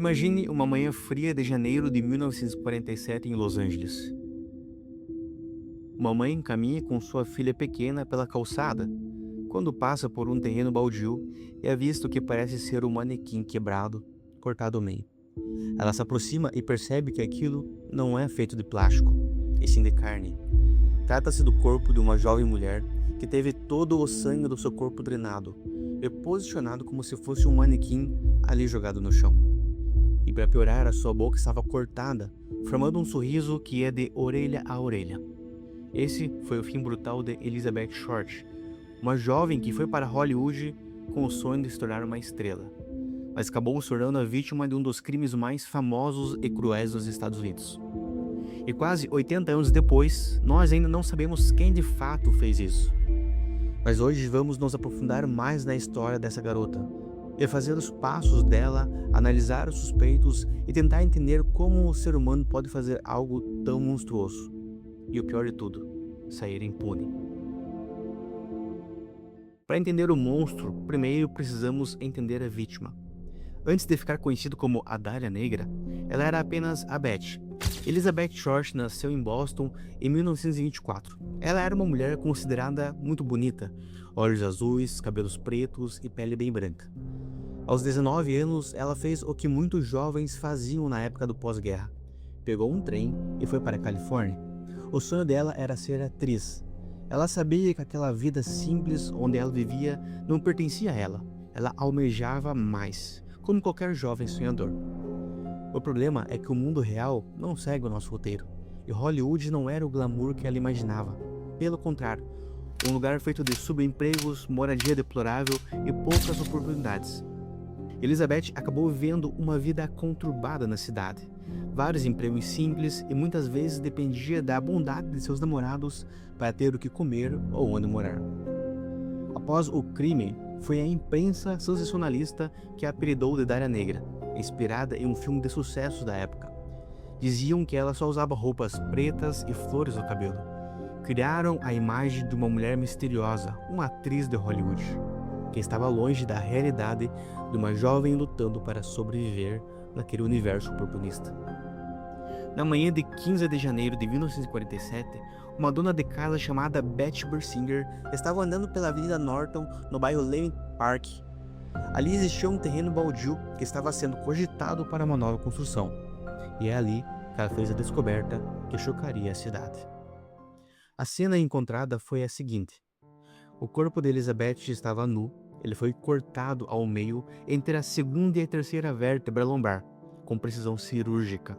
Imagine uma manhã fria de janeiro de 1947 em Los Angeles. Uma mãe caminha com sua filha pequena pela calçada, quando passa por um terreno baldio e avista o que parece ser um manequim quebrado, cortado ao meio. Ela se aproxima e percebe que aquilo não é feito de plástico, e sim de carne. Trata-se do corpo de uma jovem mulher que teve todo o sangue do seu corpo drenado e posicionado como se fosse um manequim ali jogado no chão. E para piorar, a sua boca estava cortada, formando um sorriso que é de orelha a orelha. Esse foi o fim brutal de Elizabeth Short, uma jovem que foi para Hollywood com o sonho de se tornar uma estrela, mas acabou se tornando a vítima de um dos crimes mais famosos e cruéis dos Estados Unidos. E quase 80 anos depois, nós ainda não sabemos quem de fato fez isso. Mas hoje vamos nos aprofundar mais na história dessa garota, e fazer os passos dela, analisar os suspeitos e tentar entender como o ser humano pode fazer algo tão monstruoso. E o pior de tudo, sair impune. Para entender o monstro, primeiro precisamos entender a vítima. Antes de ficar conhecido como a Dália Negra, ela era apenas a Beth. Elizabeth Short nasceu em Boston em 1924. Ela era uma mulher considerada muito bonita, olhos azuis, cabelos pretos e pele bem branca. Aos 19 anos, ela fez o que muitos jovens faziam na época do pós-guerra. Pegou um trem e foi para a Califórnia. O sonho dela era ser atriz. Ela sabia que aquela vida simples onde ela vivia não pertencia a ela. Ela almejava mais, como qualquer jovem sonhador. O problema é que o mundo real não segue o nosso roteiro, e Hollywood não era o glamour que ela imaginava. Pelo contrário, um lugar feito de subempregos, moradia deplorável e poucas oportunidades. Elizabeth acabou vivendo uma vida conturbada na cidade. Vários empregos simples e muitas vezes dependia da bondade de seus namorados para ter o que comer ou onde morar. Após o crime, foi a imprensa sensacionalista que a apelidou de Dália Negra, inspirada em um filme de sucesso da época. Diziam que ela só usava roupas pretas e flores no cabelo. Criaram a imagem de uma mulher misteriosa, uma atriz de Hollywood, que estava longe da realidade de uma jovem lutando para sobreviver naquele universo oportunista. Na manhã de 15 de janeiro de 1947, uma dona de casa chamada Beth Bersinger estava andando pela Avenida Norton, no bairro Lane Park. Ali existia um terreno baldio que estava sendo cogitado para uma nova construção, e é ali que ela fez a descoberta que chocaria a cidade. A cena encontrada foi a seguinte: o corpo de Elizabeth estava nu. Ele foi cortado ao meio entre a segunda e a terceira vértebra lombar, com precisão cirúrgica.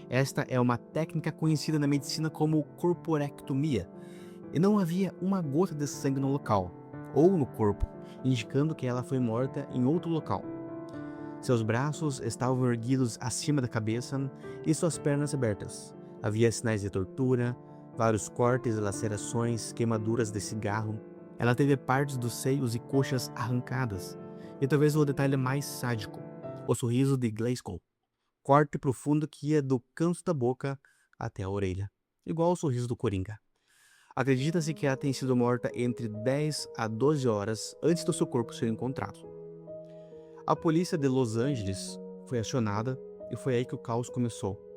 Esta é uma técnica conhecida na medicina como corporectomia, e não havia uma gota de sangue no local, ou no corpo, indicando que ela foi morta em outro local. Seus braços estavam erguidos acima da cabeça e suas pernas abertas. Havia sinais de tortura, vários cortes e lacerações, queimaduras de cigarro. Ela teve partes dos seios e coxas arrancadas, e talvez o detalhe mais sádico, o sorriso de Glasgow, corte profundo que ia do canto da boca até a orelha, igual ao sorriso do Coringa. Acredita-se que ela tenha sido morta entre 10 a 12 horas antes do seu corpo ser encontrado. A polícia de Los Angeles foi acionada e foi aí que o caos começou.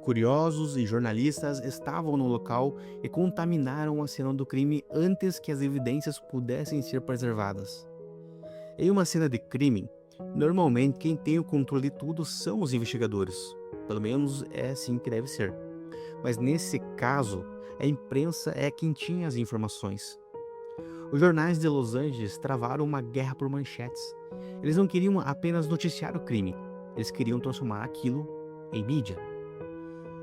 Curiosos e jornalistas estavam no local e contaminaram a cena do crime antes que as evidências pudessem ser preservadas. Em uma cena de crime, normalmente quem tem o controle de tudo são os investigadores. Pelo menos é assim que deve ser. Mas nesse caso, a imprensa é quem tinha as informações. Os jornais de Los Angeles travaram uma guerra por manchetes. Eles não queriam apenas noticiar o crime, eles queriam transformar aquilo em mídia.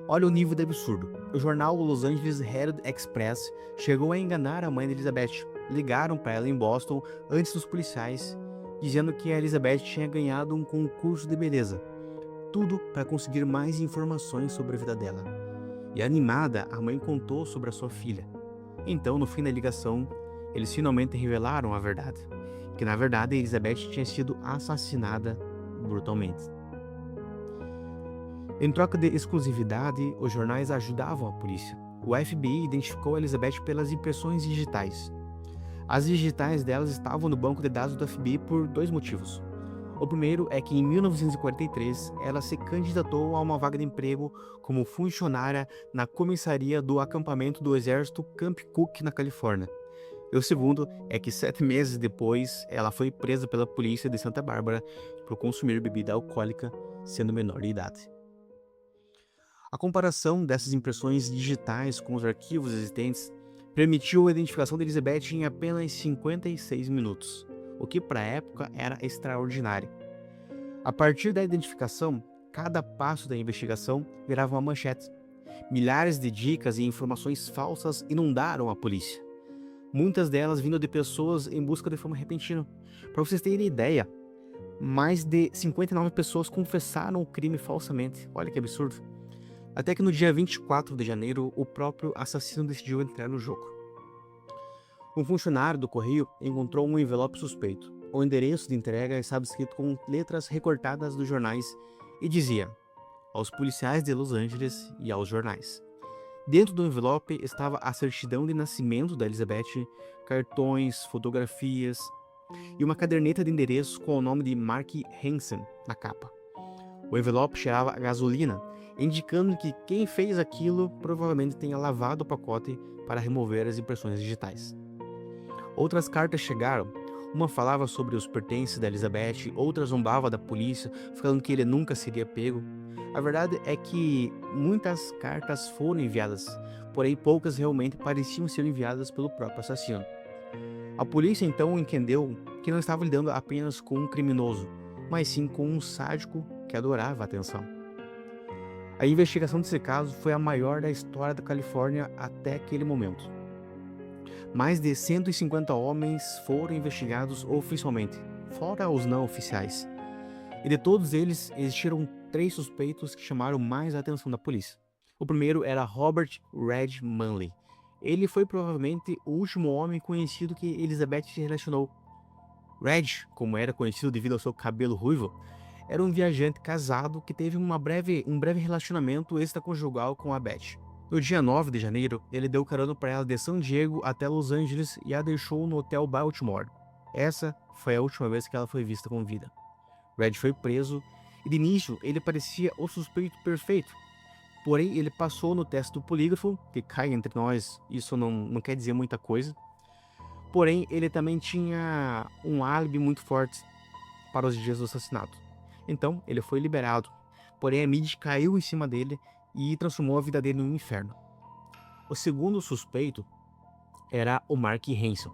Olha o nível de absurdo. O jornal Los Angeles Herald Express chegou a enganar a mãe de Elizabeth. Ligaram para ela em Boston antes dos policiais, dizendo que a Elizabeth tinha ganhado um concurso de beleza. Tudo para conseguir mais informações sobre a vida dela. E animada, a mãe contou sobre a sua filha. Então, no fim da ligação, eles finalmente revelaram a verdade. Que na verdade Elizabeth tinha sido assassinada brutalmente. Em troca de exclusividade, os jornais ajudavam a polícia. O FBI identificou Elizabeth pelas impressões digitais. As digitais delas estavam no banco de dados do FBI por dois motivos. O primeiro é que em 1943 ela se candidatou a uma vaga de emprego como funcionária na comissaria do acampamento do exército Camp Cook, na Califórnia. E o segundo é que 7 meses depois ela foi presa pela polícia de Santa Bárbara por consumir bebida alcoólica sendo menor de idade. A comparação dessas impressões digitais com os arquivos existentes permitiu a identificação de Elizabeth em apenas 56 minutos, o que para a época era extraordinário. A partir da identificação, cada passo da investigação virava uma manchete. Milhares de dicas e informações falsas inundaram a polícia. Muitas delas vindo de pessoas em busca de fama repentina. Para vocês terem ideia, mais de 59 pessoas confessaram o crime falsamente. Olha que absurdo. Até que no dia 24 de janeiro, o próprio assassino decidiu entrar no jogo. Um funcionário do correio encontrou um envelope suspeito. O endereço de entrega estava escrito com letras recortadas dos jornais e dizia: aos policiais de Los Angeles e aos jornais. Dentro do envelope estava a certidão de nascimento da Elizabeth, cartões, fotografias e uma caderneta de endereço com o nome de Mark Hansen na capa. O envelope cheirava a gasolina, indicando que quem fez aquilo provavelmente tenha lavado o pacote para remover as impressões digitais. Outras cartas chegaram. Uma falava sobre os pertences da Elizabeth, outra zombava da polícia, falando que ele nunca seria pego. A verdade é que muitas cartas foram enviadas, porém poucas realmente pareciam ser enviadas pelo próprio assassino. A polícia então entendeu que não estava lidando apenas com um criminoso, mas sim com um sádico que adorava a atenção. A investigação desse caso foi a maior da história da Califórnia até aquele momento. Mais de 150 homens foram investigados oficialmente, fora os não oficiais. E de todos eles, existiram 3 suspeitos que chamaram mais a atenção da polícia. O primeiro era Robert Red Manley. Ele foi provavelmente o último homem conhecido que Elizabeth se relacionou. Red, como era conhecido devido ao seu cabelo ruivo, era um viajante casado que teve um breve relacionamento extraconjugal com a Beth. No dia 9 de janeiro, ele deu carona para ela de San Diego até Los Angeles e a deixou no Hotel Baltimore. Essa foi a última vez que ela foi vista com vida. Red foi preso e de início ele parecia o suspeito perfeito. Porém, ele passou no teste do polígrafo, que cai entre nós, isso não quer dizer muita coisa. Porém, ele também tinha um álibi muito forte para os dias do assassinato. Então, ele foi liberado. Porém, a mídia caiu em cima dele e transformou a vida dele num inferno. O segundo suspeito era o Mark Hansen.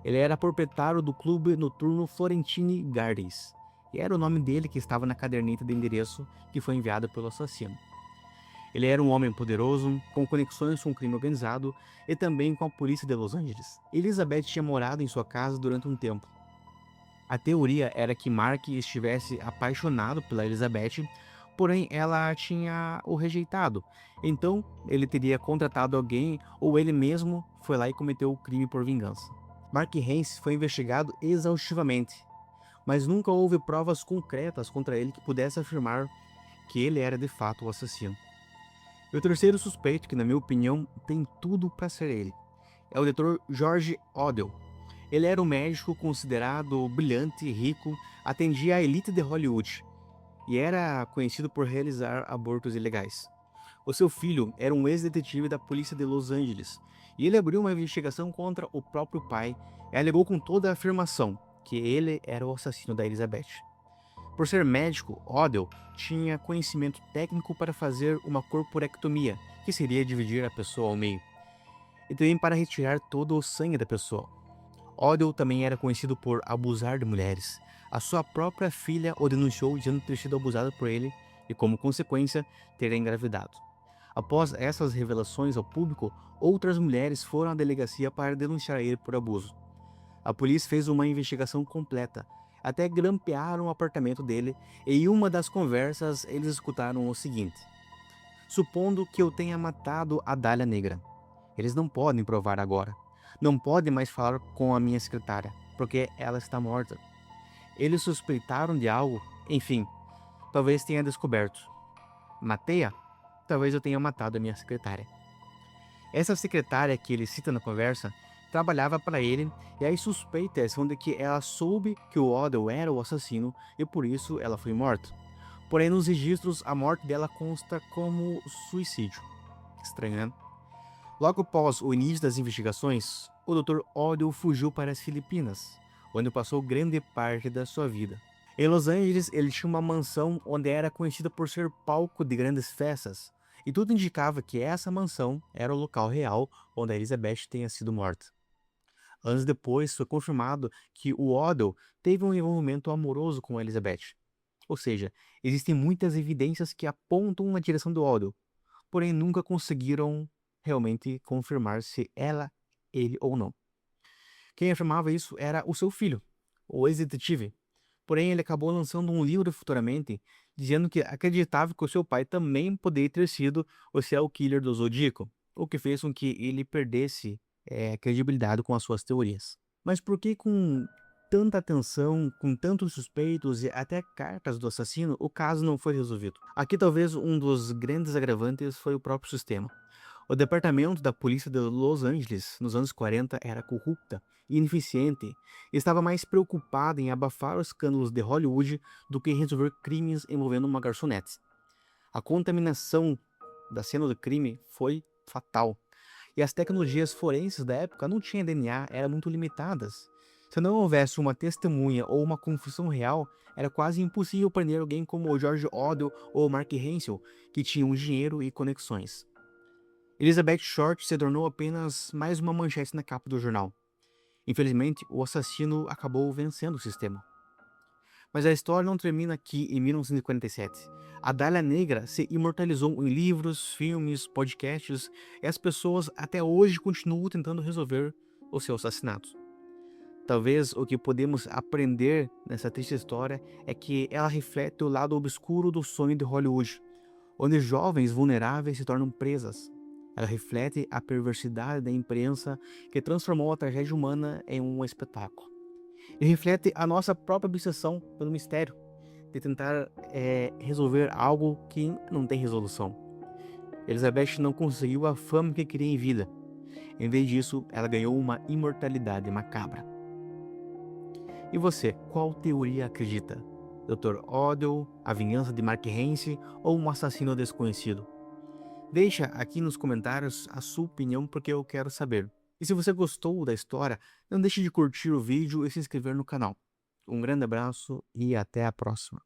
Ele era proprietário do clube noturno Florentine Gardens, e era o nome dele que estava na caderneta de endereço que foi enviada pelo assassino. Ele era um homem poderoso, com conexões com o crime organizado e também com a polícia de Los Angeles. Elizabeth tinha morado em sua casa durante um tempo. A teoria era que Mark estivesse apaixonado pela Elizabeth, porém ela tinha o rejeitado. Então ele teria contratado alguém ou ele mesmo foi lá e cometeu o crime por vingança. Mark Hens foi investigado exaustivamente, mas nunca houve provas concretas contra ele que pudesse afirmar que ele era de fato o assassino. E o terceiro suspeito, que na minha opinião tem tudo para ser ele, é o Dr. George Odell. Ele era um médico considerado brilhante e rico, atendia a elite de Hollywood e era conhecido por realizar abortos ilegais. O seu filho era um ex-detetive da polícia de Los Angeles e ele abriu uma investigação contra o próprio pai e alegou com toda a afirmação que ele era o assassino da Elizabeth. Por ser médico, Odell tinha conhecimento técnico para fazer uma corporectomia, que seria dividir a pessoa ao meio, e também para retirar todo o sangue da pessoa. Odell também era conhecido por abusar de mulheres. A sua própria filha o denunciou dizendo ter sido abusada por ele e, como consequência, ter engravidado. Após essas revelações ao público, outras mulheres foram à delegacia para denunciar ele por abuso. A polícia fez uma investigação completa, até grampearam o apartamento dele e em uma das conversas eles escutaram o seguinte: supondo que eu tenha matado a Dália Negra. Eles não podem provar agora. Não podem mais falar com a minha secretária, porque ela está morta. Eles suspeitaram de algo, enfim, talvez tenha descoberto. Matei-a? Talvez eu tenha matado a minha secretária. Essa secretária que ele cita na conversa trabalhava para ele, e as suspeitas são de que ela soube que o Odell era o assassino e por isso ela foi morta. Porém, nos registros, a morte dela consta como suicídio. Estranho, né? Logo após o início das investigações, o Dr. Odell fugiu para as Filipinas, onde passou grande parte da sua vida. Em Los Angeles, ele tinha uma mansão onde era conhecida por ser palco de grandes festas, e tudo indicava que essa mansão era o local real onde a Elizabeth tenha sido morta. Anos depois, foi confirmado que o Odell teve um envolvimento amoroso com a Elizabeth. Ou seja, existem muitas evidências que apontam na direção do Odell, porém nunca conseguiram realmente confirmar se ele ou não. Quem afirmava isso era o seu filho, o ex-detetive. Porém, ele acabou lançando um livro futuramente, dizendo que acreditava que o seu pai também poderia ter sido o serial killer do Zodíaco, o que fez com que ele perdesse credibilidade com as suas teorias. Mas por que com tanta atenção, com tantos suspeitos e até cartas do assassino, o caso não foi resolvido? Aqui talvez um dos grandes agravantes foi o próprio sistema. O departamento da polícia de Los Angeles, nos anos 40, era corrupta e ineficiente e estava mais preocupada em abafar os escândalos de Hollywood do que em resolver crimes envolvendo uma garçonete. A contaminação da cena do crime foi fatal, e as tecnologias forenses da época não tinham DNA, eram muito limitadas. Se não houvesse uma testemunha ou uma confissão real, era quase impossível prender alguém como o George Odell ou Mark Hensel, que tinham dinheiro e conexões. Elizabeth Short se tornou apenas mais uma manchete na capa do jornal. Infelizmente, o assassino acabou vencendo o sistema. Mas a história não termina aqui em 1947. A Dália Negra se imortalizou em livros, filmes, podcasts, e as pessoas até hoje continuam tentando resolver o seu assassinato. Talvez o que podemos aprender nessa triste história é que ela reflete o lado obscuro do sonho de Hollywood, onde jovens vulneráveis se tornam presas. Ela reflete a perversidade da imprensa que transformou a tragédia humana em um espetáculo. E reflete a nossa própria obsessão pelo mistério, de tentar resolver algo que não tem resolução. Elizabeth não conseguiu a fama que queria em vida. Em vez disso, ela ganhou uma imortalidade macabra. E você, qual teoria acredita? Dr. Odell, a vingança de Mark Hensel ou um assassino desconhecido? Deixa aqui nos comentários a sua opinião porque eu quero saber. E se você gostou da história, não deixe de curtir o vídeo e se inscrever no canal. Um grande abraço e até a próxima.